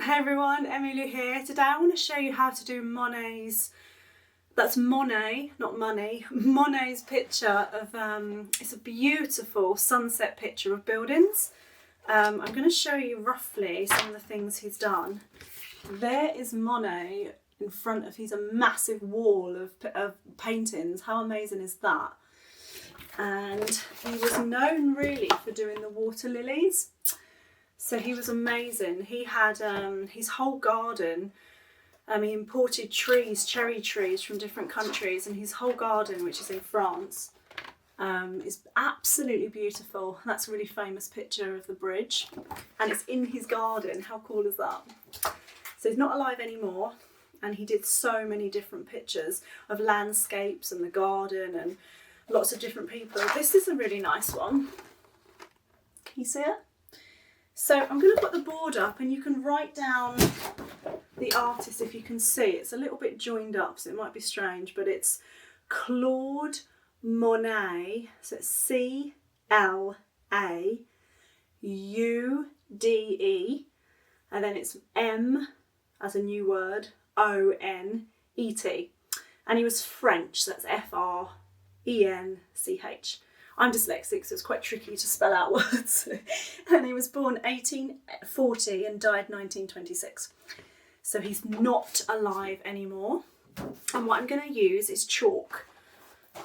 Hey everyone, emmy-lou here. Today I want to show you how to do Monet's, that's Monet, not money, Monet's picture of, it's a beautiful sunset picture of buildings. I'm going to show you roughly some of the things he's done. There is Monet in front of, he's a massive wall of paintings. How amazing is that? And he was known really for doing the water lilies. So he was amazing. He had his whole garden. He imported trees, cherry trees from different countries, and his whole garden, which is in France, is absolutely beautiful. That's a really famous picture of the bridge, and it's in his garden. How cool is that? So he's not alive anymore, and he did so many different pictures of landscapes and the garden and lots of different people. This is a really nice one. Can you see it? So I'm going to put the board up and you can write down the artist if you can see. It's a little bit joined up, so it might be strange, but it's Claude Monet. So it's C-L-A-U-D-E, and then it's M as a new word, O-N-E-T. And he was French, so that's F-R-E-N-C-H. I'm dyslexic, so it's quite tricky to spell out words. And he was born 1840 and died 1926. So he's not alive anymore. And what I'm going to use is chalk.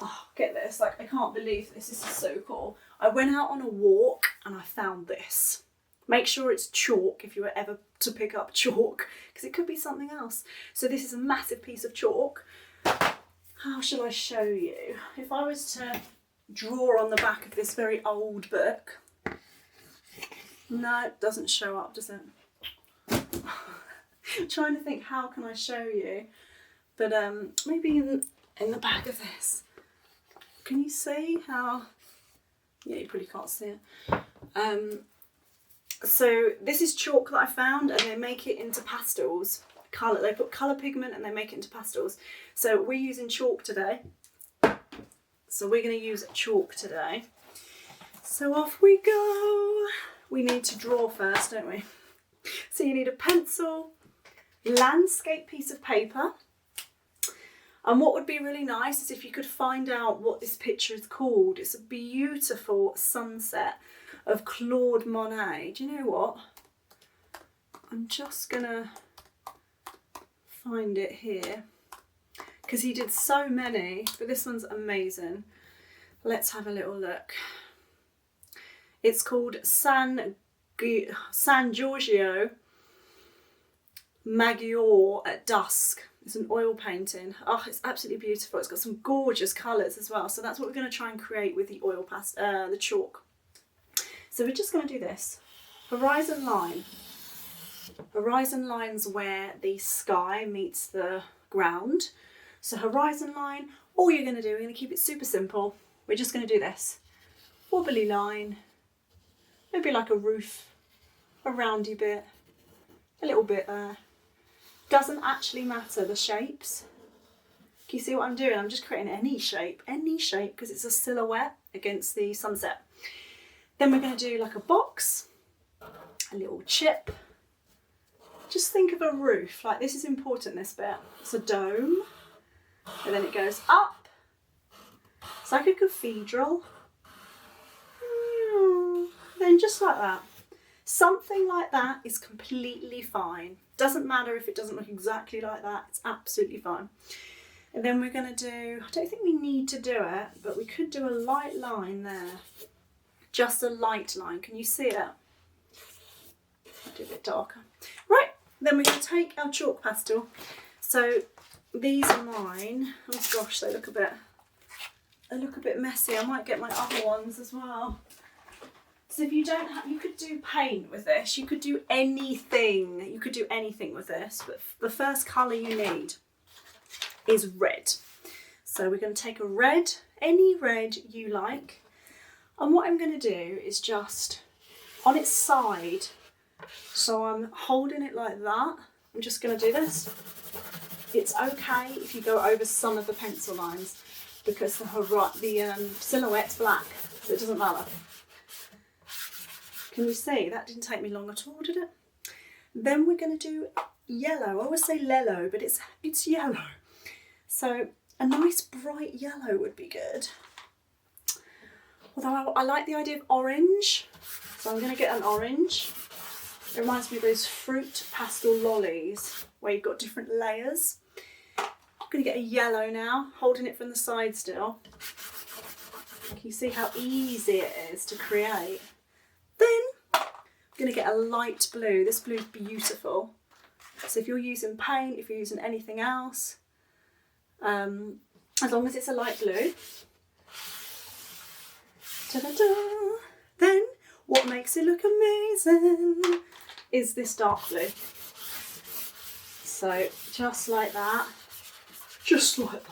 Oh, get this, like I can't believe this is so cool. I went out on a walk and I found this. Make sure it's chalk if you were ever to pick up chalk, because it could be something else. So this is a massive piece of chalk. How shall I show you? If I was to draw on the back of this very old book. No, it doesn't show up, does it? I'm trying to think, how can I show you? But maybe in the back of this. Can you see how? Yeah, you probably can't see it. So this is chalk that I found, and they make it into pastels. Colour. They put colour pigment and they make it into pastels. So we're using chalk today. So we're going to use chalk today. So off we go. We need to draw first, don't we? So you need a pencil, landscape piece of paper. And what would be really nice is if you could find out what this picture is called. It's a beautiful sunset of Claude Monet. Do you know what? I'm just going to find it here, because he did so many, but this one's amazing. Let's have a little look. It's called San Giorgio Maggiore at Dusk. It's an oil painting. Oh, it's absolutely beautiful. It's got some gorgeous colours as well. So that's what we're going to try and create with the oil the chalk. So we're just going to do this. Horizon line. Horizon line's where the sky meets the ground. So horizon line, all you're going to do, we're going to keep it super simple. We're just going to do this. Wobbly line, maybe like a roof, a roundy bit, a little bit there. Doesn't actually matter the shapes. Can you see what I'm doing? I'm just creating any shape, because it's a silhouette against the sunset. Then we're going to do like a box, a little chip. Just think of a roof, like this is important, this bit. It's a dome. And then it goes up. It's like a cathedral. Then just like that. Something like that is completely fine. Doesn't matter if it doesn't look exactly like that. It's absolutely fine. And then we're going to do, I don't think we need to do it, but we could do a light line there. Just a light line. Can you see it? I'll do a bit darker. Right, then we're going to take our chalk pastel. So these are mine. Oh gosh, they look a bit messy. I might get my other ones as well. So if you don't have, you could do paint with this. You could do anything. You could do anything with this. But the first colour you need is red. So we're going to take a red, any red you like. And what I'm going to do is just on its side. So I'm holding it like that. I'm just going to do this. It's okay if you go over some of the pencil lines, because the silhouette's black, so it doesn't matter. Can you see? That didn't take me long at all, did it? Then we're going to do yellow. I always say lello, but it's yellow. So a nice bright yellow would be good. Although I like the idea of orange, so I'm going to get an orange. It reminds me of those fruit pastel lollies where you've got different layers. I'm going to get a yellow now, holding it from the side still. Can you see how easy it is to create? Then I'm going to get a light blue. This blue is beautiful. So if you're using paint, if you're using anything else, as long as it's a light blue. Ta-da-da. Then what makes it look amazing is this dark blue. So just like that, just like that.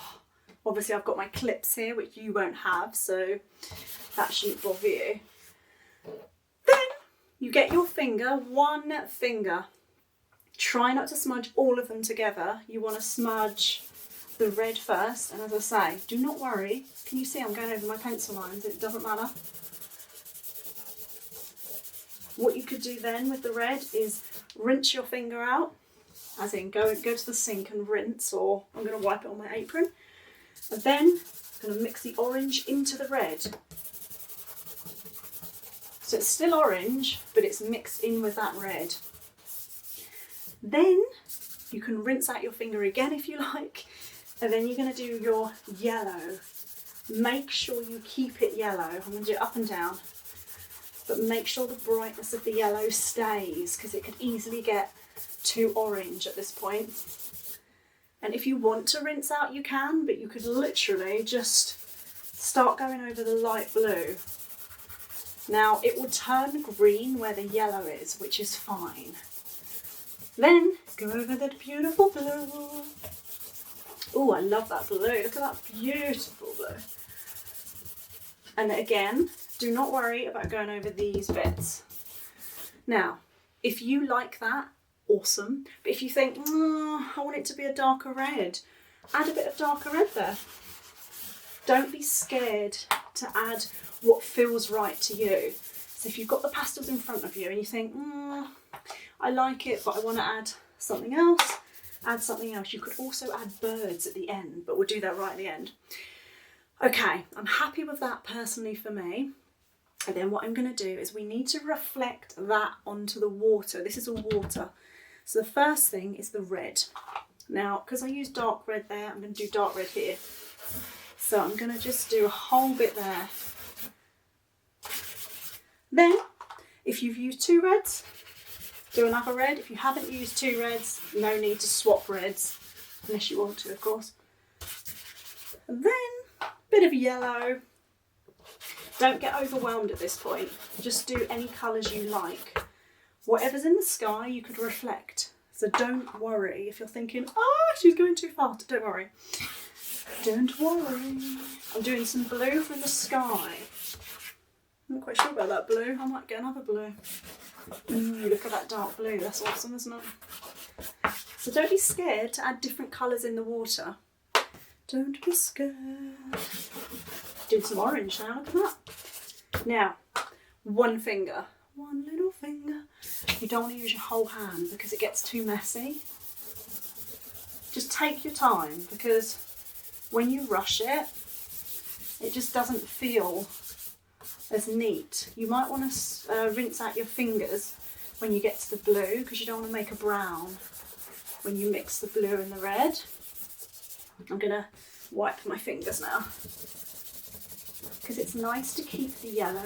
Obviously I've got my clips here, which you won't have, so that shouldn't bother you. Then you get your finger, one finger. Try not to smudge all of them together. You want to smudge the red first, and as I say, do not worry. Can you see I'm going over my pencil lines? It doesn't matter. What you could do then with the red is rinse your finger out, as in go to the sink and rinse, or I'm going to wipe it on my apron. And then I'm going to mix the orange into the red. So it's still orange, but it's mixed in with that red. Then you can rinse out your finger again if you like, and then you're going to do your yellow. Make sure you keep it yellow. I'm going to do it up and down, but make sure the brightness of the yellow stays, because it could easily get too orange at this point. And if you want to rinse out, you can, but you could literally just start going over the light blue. Now it will turn green where the yellow is, which is fine. Then go over that beautiful blue. Oh, I love that blue. Look at that beautiful blue. And again, do not worry about going over these bits. Now, if you like that, awesome. But if you think, I want it to be a darker red, add a bit of darker red there. Don't be scared to add what feels right to you. So if you've got the pastels in front of you and you think, I like it, but I want to add something else, add something else. You could also add birds at the end, but we'll do that right at the end. Okay, I'm happy with that personally for me. And then what I'm going to do is we need to reflect that onto the water. This is all water. So the first thing is the red. Now, because I use dark red there, I'm going to do dark red here. So I'm going to just do a whole bit there. Then, if you've used two reds, do another red. If you haven't used two reds, no need to swap reds, unless you want to, of course. And then, a bit of yellow. Don't get overwhelmed at this point. Just do any colours you like. Whatever's in the sky, you could reflect. So don't worry if you're thinking, she's going too fast. Don't worry. Don't worry. I'm doing some blue from the sky. I'm not quite sure about that blue. I might get another blue. Look at that dark blue. That's awesome, isn't it? So don't be scared to add different colours in the water. Don't be scared. Doing some orange now, look at that. Now, one finger. One little finger. You don't want to use your whole hand because it gets too messy. Just take your time, because when you rush it, it just doesn't feel as neat. You might want to rinse out your fingers when you get to the blue, because you don't want to make a brown when you mix the blue and the red. I'm going to wipe my fingers now, because it's nice to keep the yellow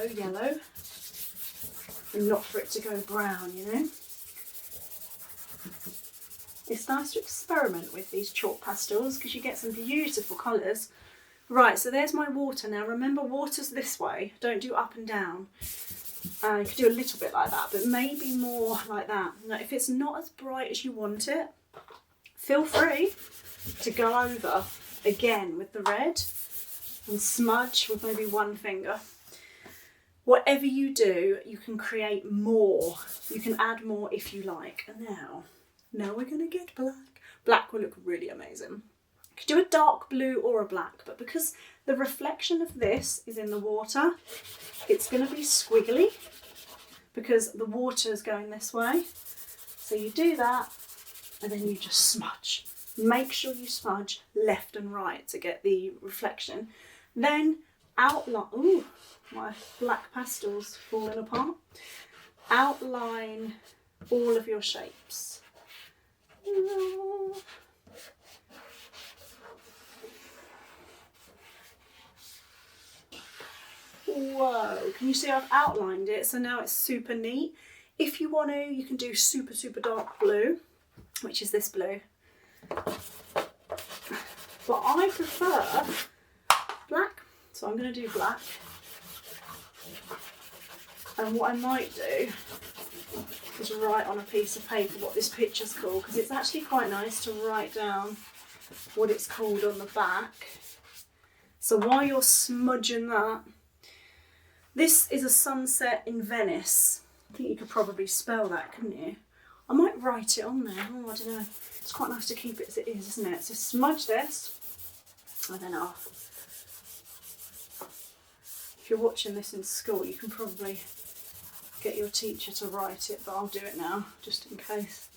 and not for it to go brown, you know. It's nice to experiment with these chalk pastels because you get some beautiful colours. Right, so there's my water now. Remember, water's this way. Don't do up and down. You could do a little bit like that, but maybe more like that. Now, if it's not as bright as you want it, feel free to go over again with the red and smudge with maybe one finger. Whatever you do, you can create more. You can add more if you like. And now we're going to get black. Black will look really amazing. You could do a dark blue or a black, but because the reflection of this is in the water, it's going to be squiggly because the water is going this way. So you do that and then you just smudge. Make sure you smudge left and right to get the reflection. Then outline, ooh, my black pastel's falling apart. Outline all of your shapes. Whoa, can you see I've outlined it? So now it's super neat. If you want to, you can do super, super dark blue, which is this blue. But I prefer black, so I'm going to do black. And what I might do is write on a piece of paper what this picture's called, because it's actually quite nice to write down what it's called on the back. So while you're smudging that, this is a sunset in Venice. I think you could probably spell that, couldn't you? I might write it on there. Oh, I don't know. It's quite nice to keep it as it is, isn't it? So smudge this, and then off. If you're watching this in school, you can probably get your teacher to write it, but I'll do it now, just in case.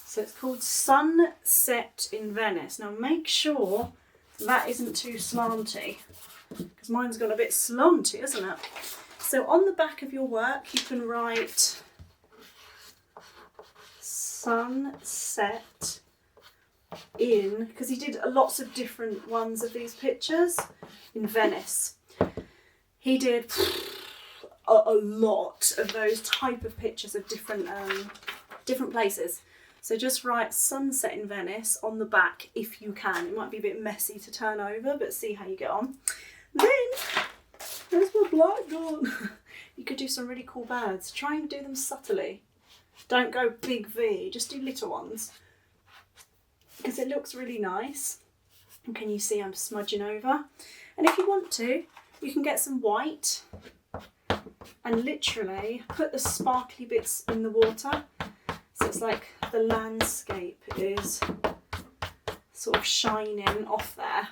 So it's called Sunset in Venice. Now make sure that isn't too slanty, because mine's gone a bit slanty, isn't it? So on the back of your work, you can write sunset in, because he did lots of different ones of these pictures in Venice. He did a lot of those type of pictures of different places. So just write sunset in Venice on the back if you can. It might be a bit messy to turn over, but see how you get on. Then, there's my black gone. You could do some really cool birds. Try and do them subtly. Don't go big V, just do little ones. Because it looks really nice. And can you see I'm smudging over? And if you want to, you can get some white and literally put the sparkly bits in the water. So it's like the landscape is sort of shining off there.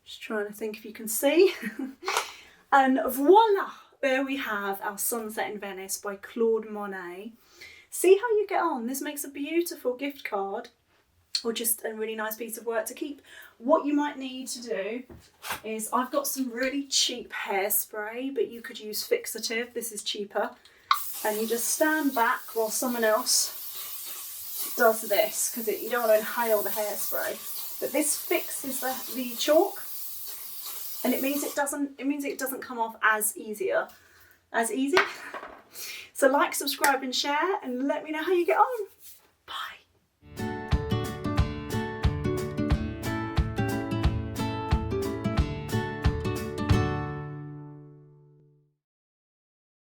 Just trying to think if you can see. And voila, there we have our Sunset in Venice by Claude Monet. See how you get on. This makes a beautiful gift card, or just a really nice piece of work to keep. What you might need to do is, I've got some really cheap hairspray, but you could use fixative. This is cheaper. And you just stand back while someone else does this, because you don't want to inhale the hairspray. But this fixes the chalk, and it means it doesn't come off as easy. So like, subscribe and share, and let me know how you get on.